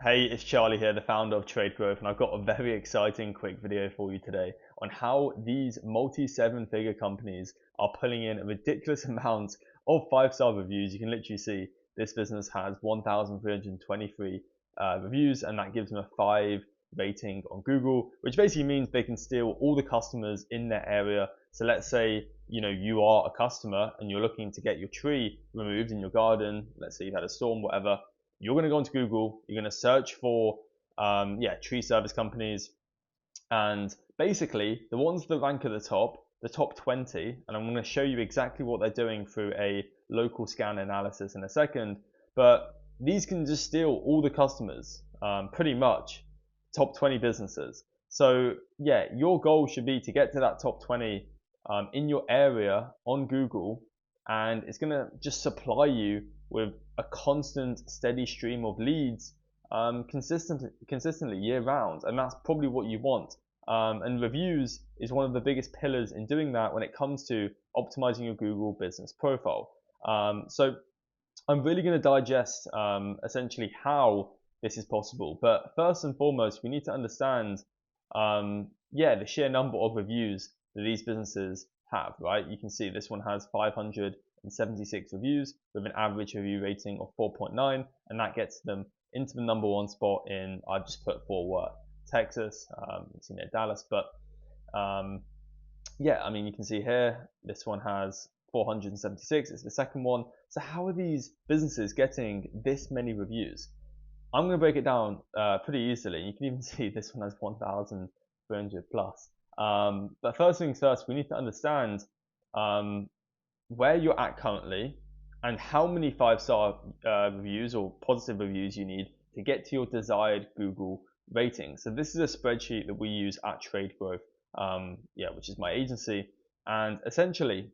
Hey, it's Charlie here, the founder of Trade Growth, and I've got a very exciting quick video for you today on how these multi-seven-figure companies are pulling in a ridiculous amount of five-star reviews. You can literally see this business has 1,323 reviews, and that gives them a 5 rating on Google, which basically means they can steal all the customers in their area. So let's say you are a customer and you're looking to get your tree removed in your garden. Let's say you've had a storm, whatever. You're going to go onto Google, you're going to search for tree service companies, and basically the ones that rank at the top 20, and I'm going to show you exactly what they're doing through a local scan analysis in a second, but these can just steal all the customers, pretty much top 20 businesses. So yeah, your goal should be to get to that top 20 in your area on Google, and it's going to just supply you with a constant, steady stream of leads consistently year round, and that's probably what you want. And reviews is one of the biggest pillars in doing that when it comes to optimizing your Google business profile. So I'm really going to digest essentially how this is possible. But first and foremost, we need to understand the sheer number of reviews that these businesses have, right? You can see this one has 576 reviews with an average review rating of 4.9, and that gets them into the #1 spot in, I just put Fort Worth, Texas. It's near Dallas, but I mean, you can see here, this one has 476, it's the second one. So how are these businesses getting this many reviews? I'm going to break it down pretty easily. You can even see this one has 1,300 plus. But first things first, we need to understand where you're at currently and how many 5-star reviews or positive reviews you need to get to your desired Google rating. So this is a spreadsheet that we use at Trade Growth, which is my agency. And essentially,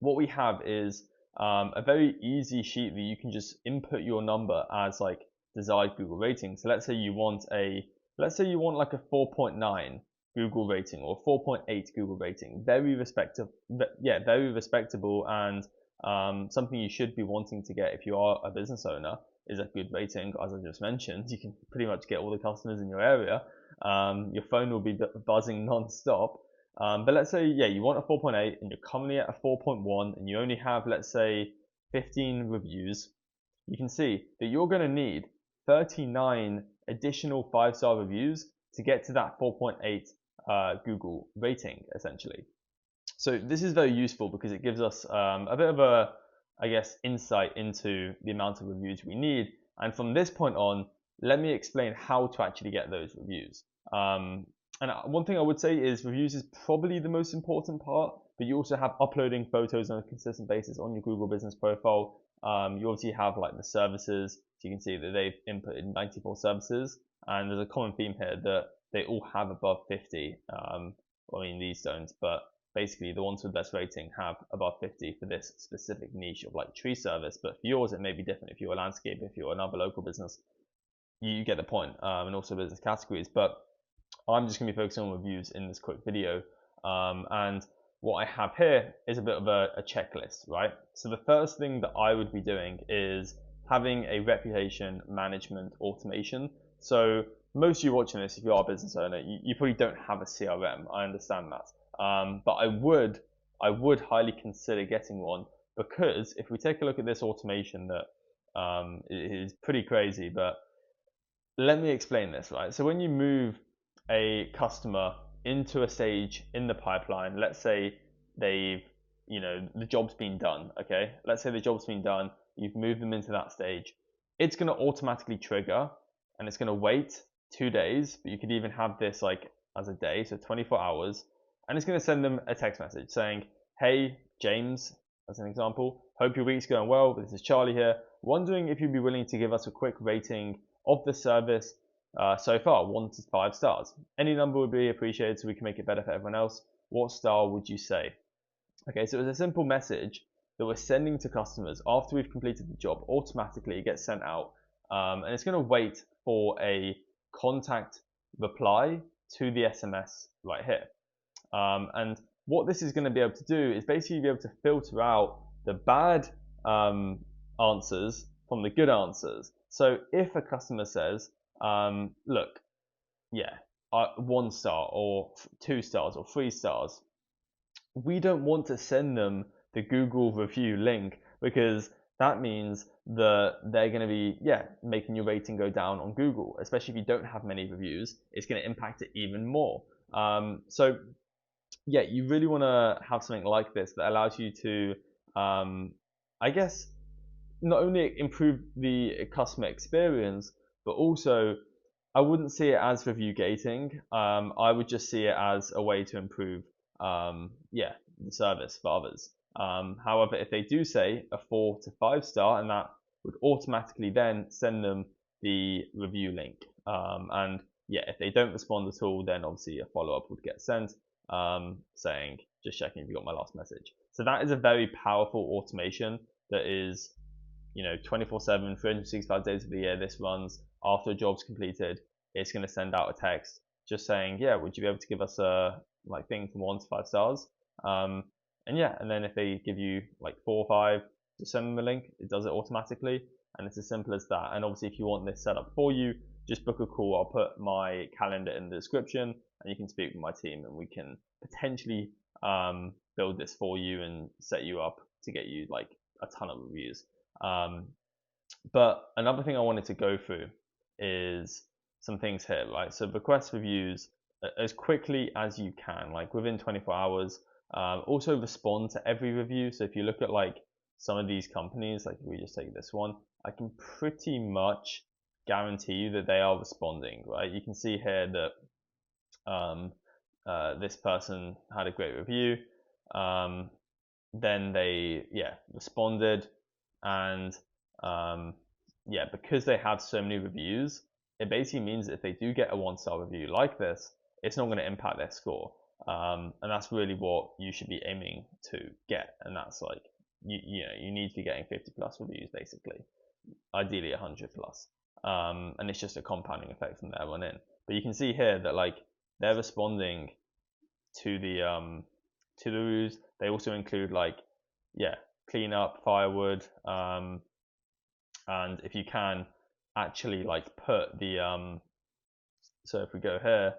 what we have is a very easy sheet that you can just input your number as like desired Google rating. So let's say you want like a 4.9 Google rating or 4.8 Google rating. Very respectable, and something you should be wanting to get if you are a business owner is a good rating. As I just mentioned, you can pretty much get all the customers in your area. Your phone will be buzzing non-stop. But let's say, you want a 4.8 and you're currently at a 4.1 and you only have, let's say, 15 reviews. You can see that you're going to need 39 additional 5-star reviews to get to that 4.8 Google rating, essentially. So this is very useful because it gives us a bit of a, insight into the amount of reviews we need. And from this point on, let me explain how to actually get those reviews. And one thing I would say is reviews is probably the most important part, but you also have uploading photos on a consistent basis on your Google business profile. You obviously have like the services. So you can see that they've inputted 94 services, and there's a common theme here that they all have above 50. These don't, but basically the ones with best rating have above 50 for this specific niche of like tree service. But for yours, it may be different. If you're a landscape, if you're another local business, you get the point, and also business categories. But I'm just going to be focusing on reviews in this quick video. And what I have here is a bit of a checklist, right? So the first thing that I would be doing is having a reputation management automation. So most of you watching this, if you are a business owner, you probably don't have a CRM. I understand that. But I would highly consider getting one, because if we take a look at this automation that is pretty crazy, but let me explain this, right? So when you move a customer into a stage in the pipeline, let's say the job's been done, okay? Let's say the job's been done, you've moved them into that stage. It's going to automatically trigger, and it's going to wait 2 days, but you could even have this like as a day, so 24 hours, and it's going to send them a text message saying, hey, James, as an example, hope your week's going well, this is Charlie here, wondering if you'd be willing to give us a quick rating of the service so far, 1 to 5 stars. Any number would be appreciated so we can make it better for everyone else. What star would you say? Okay, so it's a simple message that we're sending to customers after we've completed the job. Automatically it gets sent out, and it's going to wait for a contact reply to the SMS right here. And what this is going to be able to do is basically be able to filter out the bad answers from the good answers. So if a customer says, look, yeah, 1 star or 2 stars or 3 stars, we don't want to send them the Google review link, because that means that they're going to be, making your rating go down on Google, especially if you don't have many reviews. It's going to impact it even more. So you really want to have something like this that allows you to, I guess, not only improve the customer experience, but also, I wouldn't see it as review gating. I would just see it as a way to improve, the service for others. However, if they do say a 4 to 5 star, and that would automatically then send them the review link. And if they don't respond at all, then obviously a follow-up would get sent, saying, just checking if you got my last message. So that is a very powerful automation that is, 24/7, 365 days of the year. This runs after a job's completed. It's going to send out a text just saying, would you be able to give us a thing from 1 to 5 stars? And then if they give you 4 or 5, just send them a link. It does it automatically, and it's as simple as that. And obviously, if you want this set up for you, just book a call. I'll put my calendar in the description, and you can speak with my team, and we can potentially build this for you and set you up to get you a ton of reviews. But another thing I wanted to go through is some things here, right? So request reviews as quickly as you can, within 24 hours. Also respond to every review. So if you look at some of these companies, if we just take this one, I can pretty much guarantee you that they are responding, right? You can see here that this person had a great review. Then they responded, and because they have so many reviews, it basically means that if they do get a 1-star review like this, it's not going to impact their score. And that's really what you should be aiming to get. And that's you need to be getting 50 plus reviews, basically, ideally 100 plus. And it's just a compounding effect from there on in. But you can see here that they're responding to the reviews. They also include clean up, firewood, and if you can actually put the so if we go here,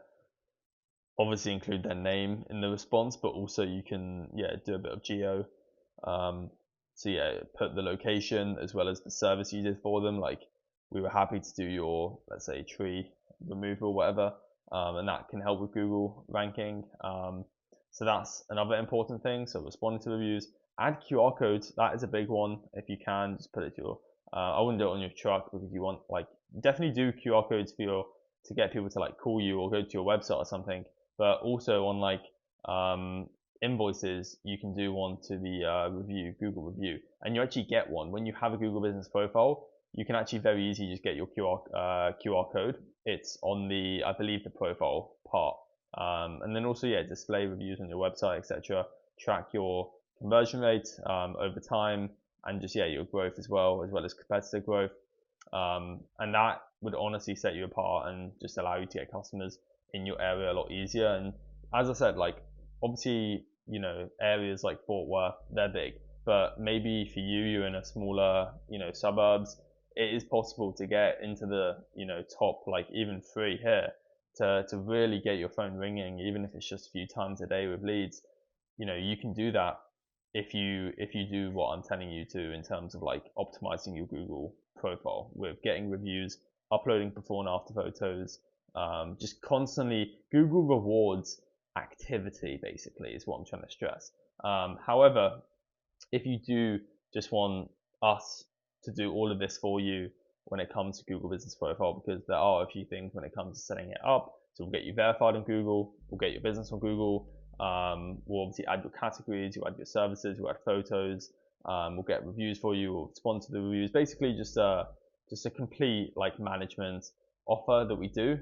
obviously include their name in the response, but also you can do a bit of geo. So put the location as well as the service you did for them. We were happy to do your, let's say, tree removal, whatever, and that can help with Google ranking. So that's another important thing. So responding to reviews, add QR codes. That is a big one. If you can, just put it to your. I wouldn't do it on your truck, because you want definitely do QR codes for to get people to call you or go to your website or something. But also on invoices, you can do one to the Google review, and you actually get one when you have a Google Business Profile. You can actually very easily just get your QR code. It's on the, I believe, the profile part, and then also display reviews on your website, etc. Track your conversion rate over time, and just your growth as well as competitor growth, and that would honestly set you apart and just allow you to get customers in your area a lot easier. And as I said, obviously, areas like Fort Worth, they're big, but maybe for you're in a smaller, suburbs. It is possible to get into the, top, even 3 here, to really get your phone ringing, even if it's just a few times a day with leads. You can do that if you do what I'm telling you to, in terms of optimizing your Google profile with getting reviews, uploading before and after photos, just constantly. Google rewards activity, basically, is what I'm trying to stress. However, if you do just want us to do all of this for you when it comes to Google Business Profile, because there are a few things when it comes to setting it up. So we'll get you verified on Google, we'll get your business on Google, we'll obviously add your categories, you'll add your services, you'll add photos, we'll get reviews for you, we'll respond to the reviews. Basically just a complete management offer that we do.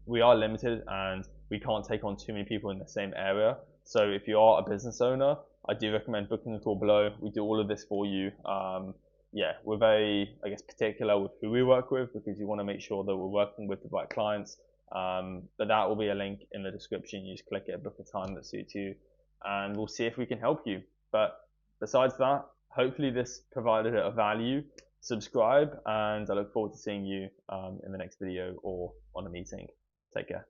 We are limited and we can't take on too many people in the same area. So if you are a business owner, I do recommend booking the call below. We do all of this for you. We're very, particular with who we work with, because you want to make sure that we're working with the right clients. But that will be a link in the description. You just click it, book a time that suits you, and we'll see if we can help you. But besides that, hopefully this provided a value. subscribe, and I look forward to seeing you in the next video or on a meeting. Take care.